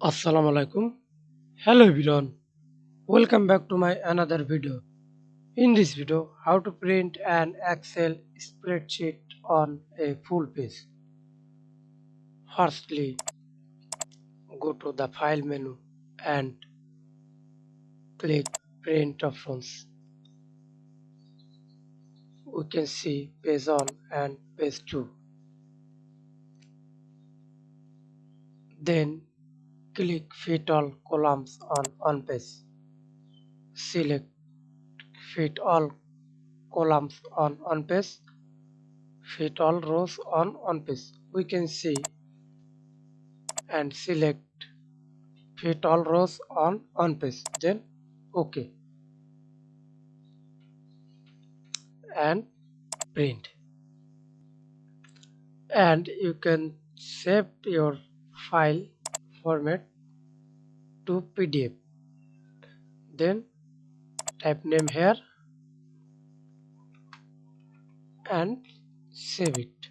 Assalamu alaikum. Hello everyone. Welcome back to my another video. In this video, how to print an Excel spreadsheet on a full page. Firstly, go to the file menu and click print options. We can see page 1 and page 2. Then click fit all columns on one page. Select fit all columns on one page. Fit all rows on one page. We can see and select fit all rows on one page, then OK and print. And you can save your file format to PDF, then type name here and save it.